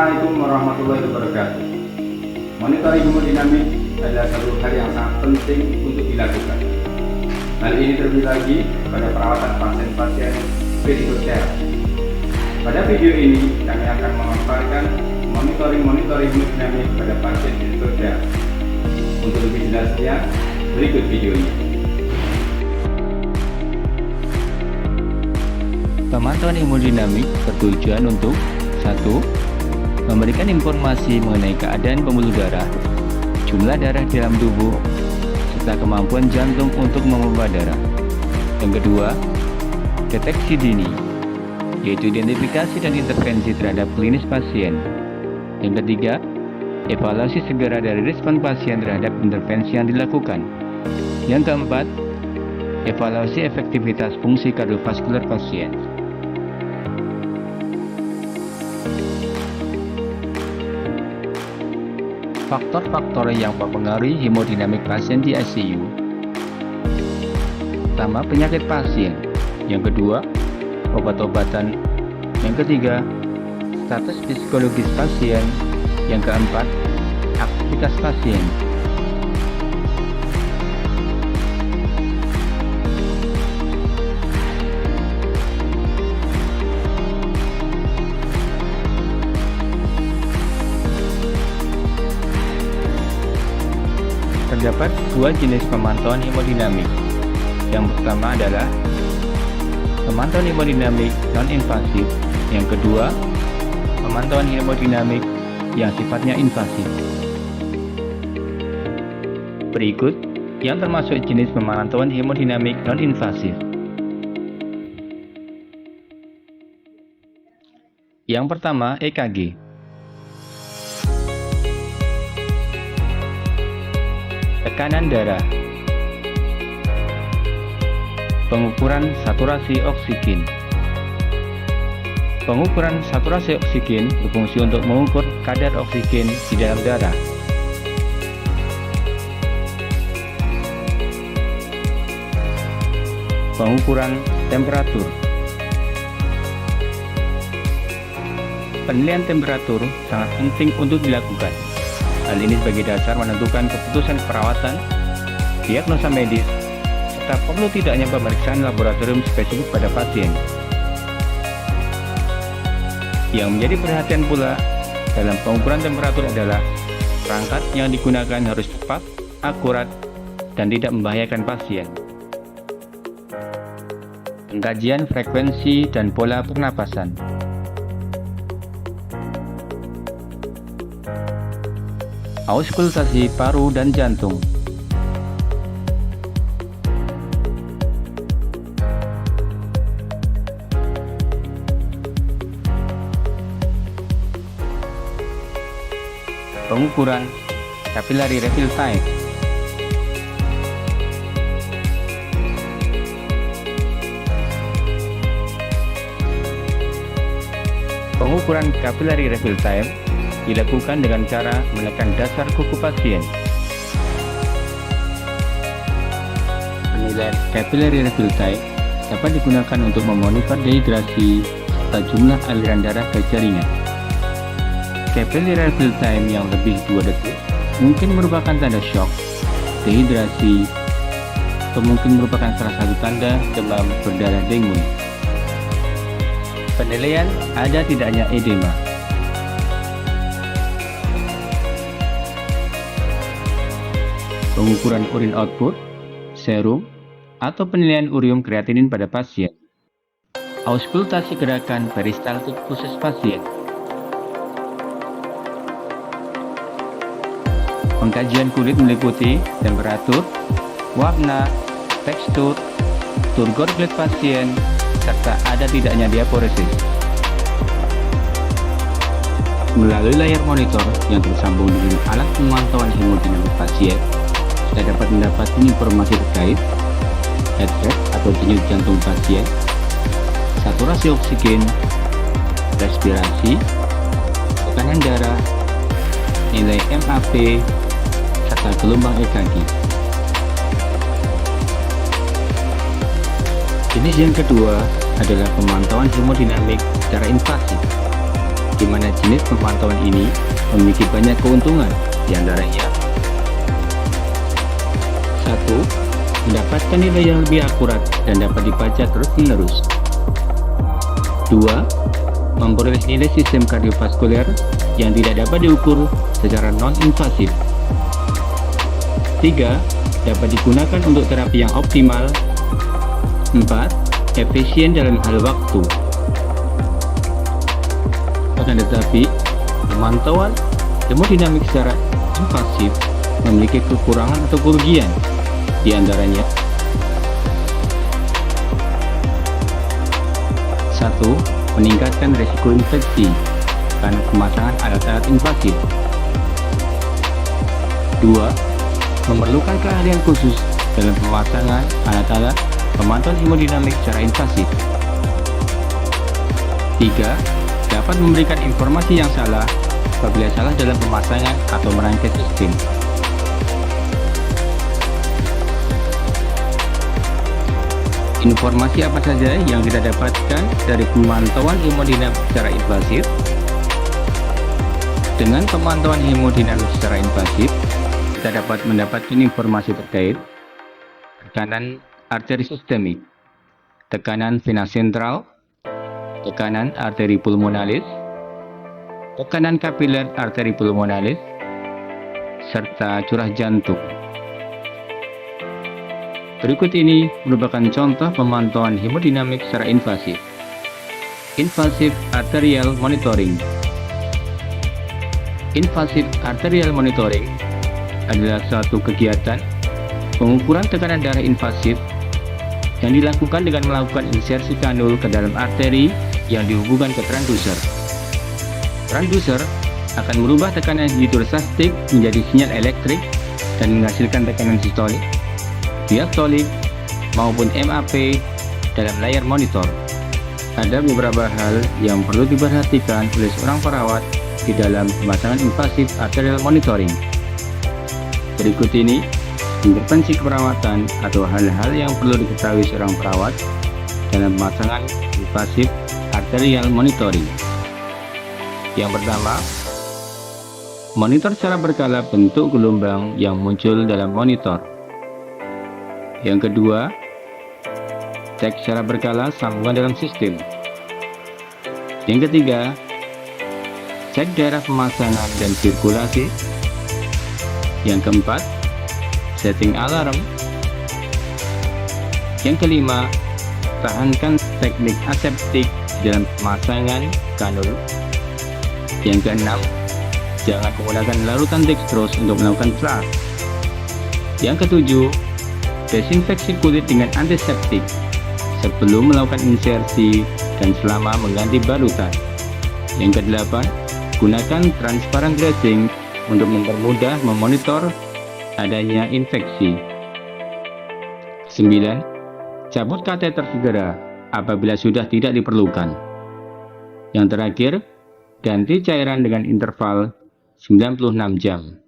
Assalamualaikum warahmatullahi wabarakatuh. Monitoring hemodinamik adalah satu hal yang sangat penting untuk dilakukan. Hal ini terlebih lagi pada perawatan pasien-pasien critical care. Pada video ini kami akan memaparkan monitoring hemodinamik pada pasien critical care. Untuk lebih jelasnya, berikut videonya. Pemantauan hemodinamik bertujuan untuk 1. Memberikan informasi mengenai keadaan pembuluh darah, jumlah darah di dalam tubuh, serta kemampuan jantung untuk memompa darah. Yang kedua, deteksi dini, yaitu identifikasi dan intervensi terhadap klinis pasien. Yang ketiga, evaluasi segera dari respon pasien terhadap intervensi yang dilakukan. Yang keempat, evaluasi efektivitas fungsi kardiovaskular pasien. Faktor-faktor yang mempengaruhi hemodinamik pasien di ICU. Pertama, penyakit pasien. Yang kedua, obat-obatan. Yang ketiga, status psikologis pasien. Yang keempat, aktivitas pasien. Terdapat dua jenis pemantauan hemodinamik. Yang pertama adalah pemantauan hemodinamik non-invasif. Yang kedua, pemantauan hemodinamik yang sifatnya invasif. Berikut yang termasuk jenis pemantauan hemodinamik non-invasif. Yang pertama, EKG. Tekanan darah, pengukuran saturasi oksigen. Pengukuran saturasi oksigen berfungsi untuk mengukur kadar oksigen di dalam darah. Pengukuran temperatur. Penilaian temperatur sangat penting untuk dilakukan. Hal ini sebagai dasar menentukan keputusan perawatan, diagnosa medis, serta perlu tidaknya pemeriksaan laboratorium spesifik pada pasien. Yang menjadi perhatian pula dalam pengukuran temperatur adalah perangkat yang digunakan harus tepat, akurat, dan tidak membahayakan pasien. Pengkajian frekuensi dan pola pernapasan. Auskultasi paru dan jantung. Pengukuran capillary refill time. Pengukuran capillary refill time dilakukan dengan cara menekan dasar kuku pasien. Penilaian capillary refill time dapat digunakan untuk memonitor dehidrasi serta jumlah aliran darah ke jaringan. Capillary refill time yang lebih 2 detik mungkin merupakan tanda shock, dehidrasi, atau mungkin merupakan salah satu tanda demam berdarah dengue. Penilaian ada tidaknya edema. Pengukuran urin output, serum, atau penilaian urium kreatinin pada pasien. Auskultasi gerakan peristaltik khusus pasien. Pengkajian kulit meliputi temperatur, warna, tekstur, turgor kulit pasien, serta ada tidaknya diaporesis. Melalui layar monitor yang tersambung dengan alat pemantauan hemodinamik pasien, kita dapat mendapatkan informasi terkait heart rate atau denyut jantung pasien, saturasi oksigen, respirasi, tekanan darah, nilai MAP, serta gelombang EKG. Jenis yang kedua adalah pemantauan hemodinamik secara invasif. di mana jenis pemantauan ini memiliki banyak keuntungan, diantaranya 1. Mendapatkan nilai yang lebih akurat dan dapat dibaca terus-menerus. 2. Memperoleh nilai sistem kardiovaskuler yang tidak dapat diukur secara non-invasif. 3. Dapat digunakan untuk terapi yang optimal. 4. Efisien dalam hal waktu. Akan tetapi, pemantauan hemodinamik secara invasif memiliki kekurangan atau kerugian, di antaranya 1. Meningkatkan risiko infeksi karena pemasangan alat-alat invasif. 2. Memerlukan keahlian khusus dalam pemasangan alat-alat pemantauan hemodinamik secara invasif. 3. Dapat memberikan informasi yang salah apabila salah dalam pemasangan atau merangkai sistem. Informasi apa saja yang kita dapatkan dari pemantauan hemodinamik secara invasif? Dengan pemantauan hemodinamik secara invasif, kita dapat mendapatkan informasi terkait tekanan arteri sistemik, tekanan vena sentral, tekanan arteri pulmonalis, tekanan kapiler arteri pulmonalis, serta curah jantung. Berikut ini merupakan contoh pemantauan hemodinamik secara invasif. Invasive arterial monitoring. Invasive arterial monitoring adalah suatu kegiatan pengukuran tekanan darah invasif yang dilakukan dengan melakukan insersi kanul ke dalam arteri yang dihubungkan ke transducer. Transducer akan merubah tekanan hidrostastik menjadi sinyal elektrik dan menghasilkan tekanan sistolik, diastolik, maupun MAP dalam layar monitor. Ada beberapa hal yang perlu diperhatikan oleh seorang perawat di dalam pemasangan invasif arterial monitoring. Berikut ini intervensi keperawatan atau hal-hal yang perlu diketahui seorang perawat dalam pemasangan invasif arterial monitoring. Yang pertama, monitor secara berkala bentuk gelombang yang muncul dalam monitor. Yang kedua, cek secara berkala sambungan dalam sistem. Yang ketiga, cek daerah pemasangan dan sirkulasi. Yang keempat, setting alarm. Yang kelima, tahankan teknik aseptik dalam pemasangan kanul. Yang keenam, jangan menggunakan larutan dextrose untuk melakukan flush. Yang ketujuh, desinfeksi kulit dengan antiseptik sebelum melakukan insersi dan selama mengganti balutan. Yang kedelapan, gunakan transparent dressing untuk mempermudah memonitor adanya infeksi. 9. Cabut kateter segera apabila sudah tidak diperlukan. Yang terakhir, ganti cairan dengan interval 96 jam.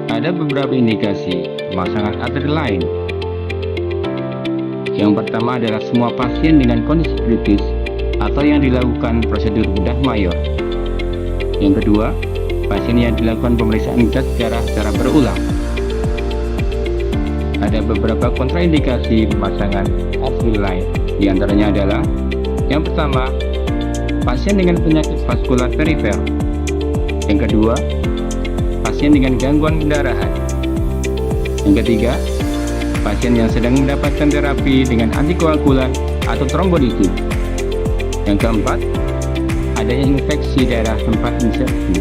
Ada beberapa indikasi pemasangan arteri lain. Yang pertama adalah semua pasien dengan kondisi kritis atau yang dilakukan prosedur bedah mayor. Yang kedua, pasien yang dilakukan pemeriksaan gas darah secara berulang. Ada beberapa kontraindikasi pemasangan arteri lain. Di antaranya adalah yang pertama, pasien dengan penyakit vaskular perifer. Yang kedua, pasien dengan gangguan pendarahan. Yang ketiga, pasien yang sedang mendapatkan terapi dengan antikoagulan atau trombolitik. Yang keempat, adanya infeksi daerah tempat insersi.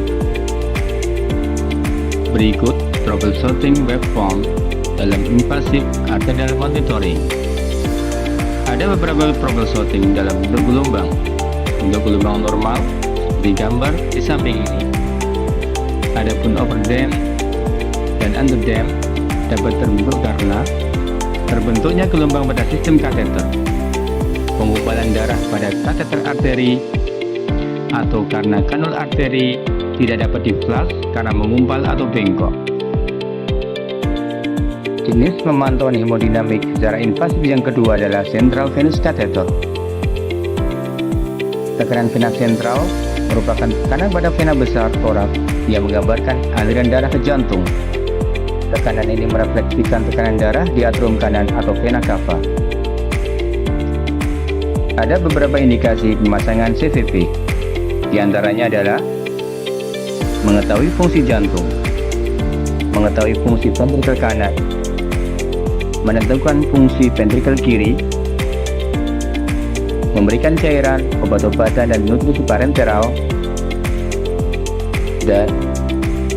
Berikut troubleshooting waveform dalam invasive arterial monitoring. Ada beberapa troubleshooting dalam bentuk gelombang. Untuk gelombang normal, di gambar di samping ini. Adapun overdamp dan underdamp dapat terbentuk karena terbentuknya gelombang pada sistem kateter, penggumpalan darah pada kateter arteri, atau karena kanul arteri tidak dapat di-flush karena mengumpal atau bengkok. Jenis pemantauan hemodinamik secara invasif yang kedua adalah central venous catheter. Tekanan vena sentral merupakan tekanan pada vena besar toraks yang menggambarkan aliran darah ke jantung. Tekanan ini merefleksikan tekanan darah di atrium kanan atau vena cava. Ada beberapa indikasi pemasangan CVV. Di antaranya adalah mengetahui fungsi jantung, mengetahui fungsi ventrikel kanan, menentukan fungsi ventrikel kiri, memberikan cairan, obat-obatan dan nutrisi parenteral, dan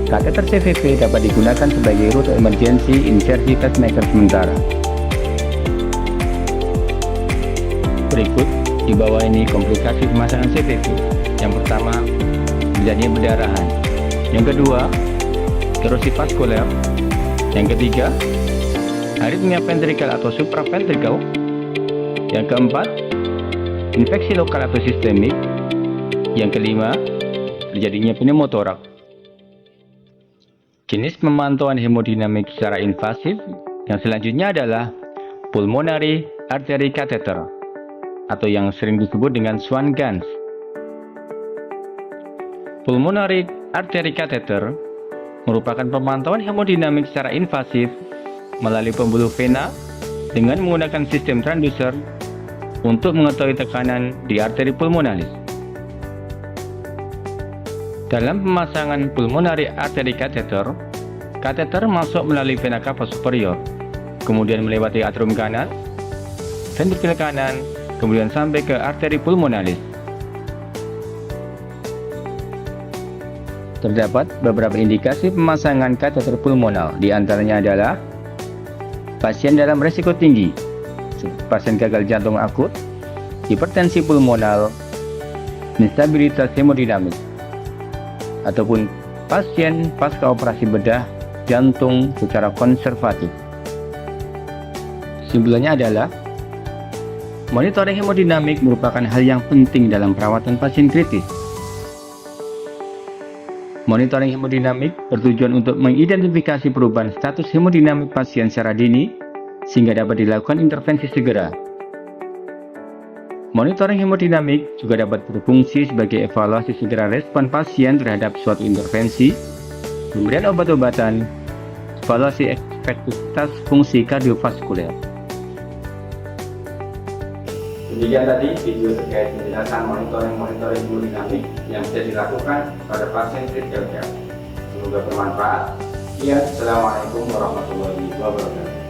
kateter CVV dapat digunakan sebagai rute emergency insersi pacemaker sementara. Berikut di bawah ini komplikasi pemasangan CVV. Yang pertama, terjadinya perdarahan. Yang kedua, erosi vaskuler. Yang ketiga, aritmia ventrikel atau supraventrikel. Yang keempat, infeksi lokal atau sistemik. Yang kelima, terjadinya pneumotoraks. Jenis pemantauan hemodinamik secara invasif yang selanjutnya adalah pulmonary artery catheter atau yang sering disebut dengan Swan-Ganz. Pulmonary artery catheter merupakan pemantauan hemodinamik secara invasif melalui pembuluh vena dengan menggunakan sistem transducer untuk mengetahui tekanan di arteri pulmonalis. Dalam pemasangan pulmonary artery catheter, kateter masuk melalui vena cava superior, kemudian melewati atrium kanan, ventrikel kanan, kemudian sampai ke arteri pulmonalis. Terdapat beberapa indikasi pemasangan kateter pulmonal, di antaranya adalah pasien dalam risiko tinggi, pasien gagal jantung akut, hipertensi pulmonal, instabilitas hemodinamik, ataupun pasien pasca operasi bedah jantung secara konservatif. Kesimpulannya adalah monitoring hemodinamik merupakan hal yang penting dalam perawatan pasien kritis. Monitoring hemodinamik bertujuan untuk mengidentifikasi perubahan status hemodinamik pasien secara dini sehingga dapat dilakukan intervensi segera. Monitoring hemodinamik juga dapat berfungsi sebagai evaluasi segera respon pasien terhadap suatu intervensi, pemberian obat-obatan, evaluasi efektivitas fungsi kardiovaskuler. Demikian tadi video terkait penjelasan monitoring hemodinamik yang bisa dilakukan pada pasien critical care. Semoga bermanfaat. Assalamualaikum warahmatullahi wabarakatuh.